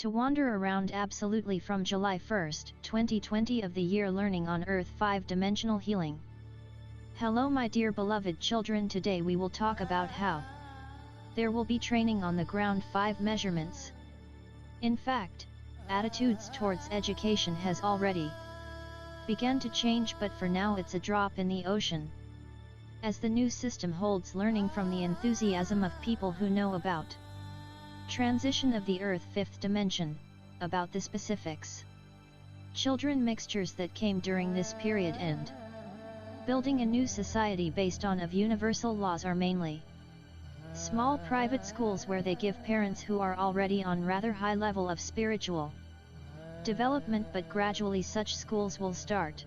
To wander around absolutely from July 1st, 2020 of the year learning on Earth 5-dimensional healing. Hello my dear beloved children, today we will talk about how there will be training on the ground 5 measurements. In fact, attitudes towards education has already begun to change, but for now it's a drop in the ocean, as the new system holds learning from the enthusiasm of people who know about transition of the Earth 5th dimension, about the specifics, children mixtures that came during this period, and building a new society based on of universal laws are mainly small private schools where they give parents who are already on rather high level of spiritual development, but gradually such schools will start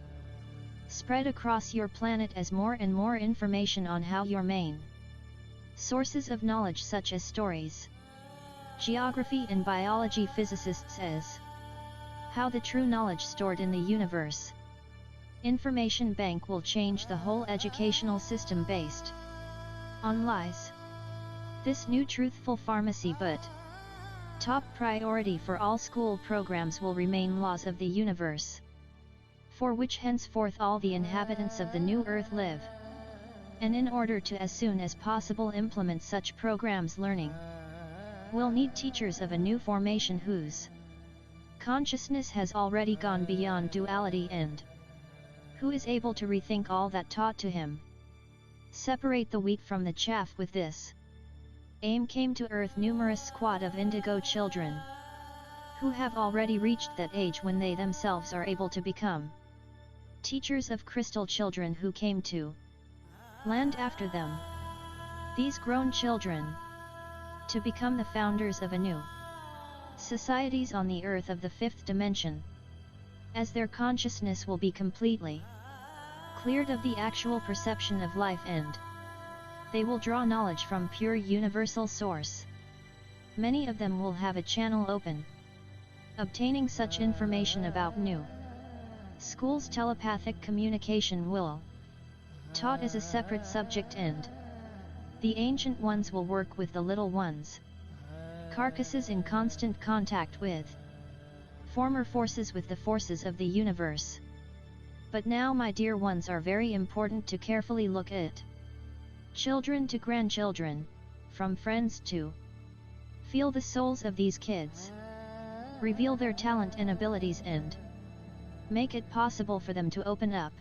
spread across your planet as more and more information on how your main sources of knowledge such as stories, geography and biology, physicists says, how the true knowledge stored in the universe information bank will change the whole educational system based on lies. This new truthful pharmacy, but top priority for all school programs will remain laws of the universe, for which henceforth all the inhabitants of the new earth live, and in order to as soon as possible implement such programs, learning will need teachers of a new formation whose consciousness has already gone beyond duality and who is able to rethink all that taught to him. Separate the wheat from the chaff. With this aim came to earth numerous squad of indigo children, who have already reached that age when they themselves are able to become teachers of crystal children who came to land after them. These grown children to become the founders of a new societies on the earth of the 5th dimension, as their consciousness will be completely cleared of the actual perception of life, and they will draw knowledge from pure universal source. Many of them will have a channel open, obtaining such information about new schools. Telepathic communication will taught as a separate subject, and the ancient ones will work with the little ones' carcasses in constant contact with former forces, with the forces of the universe. But now my dear ones are very important to carefully look at children to grandchildren, from friends to feel the souls of these kids, reveal their talent and abilities, and make it possible for them to open up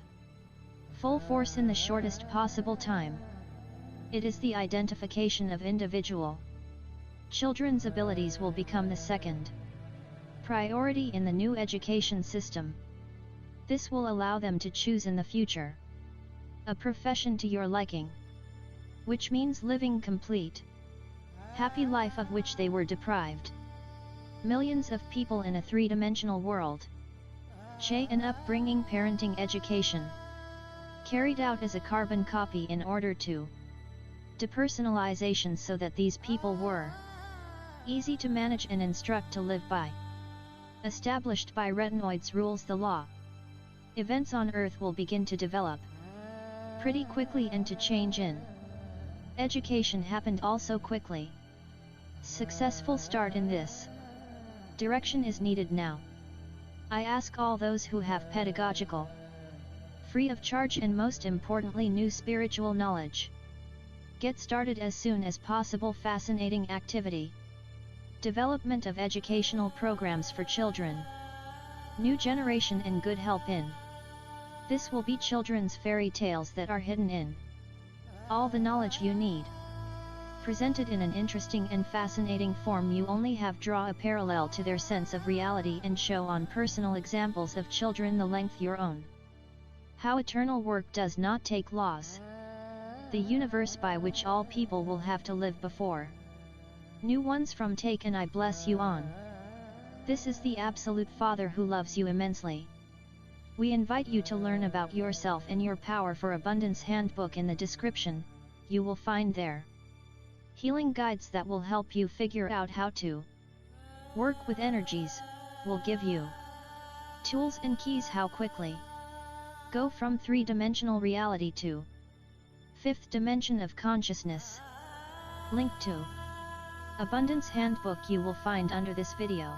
full force in the shortest possible time. It is the identification of individual children's abilities will become the second priority in the new education system. This will allow them to choose in the future a profession to your liking, which means living complete, happy life of which they were deprived. Millions of people in a 3-dimensional world. An upbringing, parenting, education carried out as a carbon copy in order to depersonalization, so that these people were easy to manage and instruct to live by. Established by retinoids rules the law. Events on Earth will begin to develop pretty quickly, and to change in education happened also quickly. Successful start in this direction is needed now. I ask all those who have pedagogical, free of charge, and most importantly new spiritual knowledge, get started as soon as possible. Fascinating activity. Development of educational programs for children. New generation in good help in. This will be children's fairy tales that are hidden in all the knowledge you need. Presented in an interesting and fascinating form, you only have draw a parallel to their sense of reality and show on personal examples of children the length your own. How eternal work does not take laws. The universe by which all people will have to live before new ones from take, and I bless you on. This is the Absolute Father who loves you immensely. We invite you to learn about yourself and your power for abundance handbook. In the description, you will find there healing guides that will help you figure out how to work with energies, will give you tools and keys how quickly go from 3-dimensional reality to 5th dimension of consciousness. Link to Abundance Handbook you will find under this video.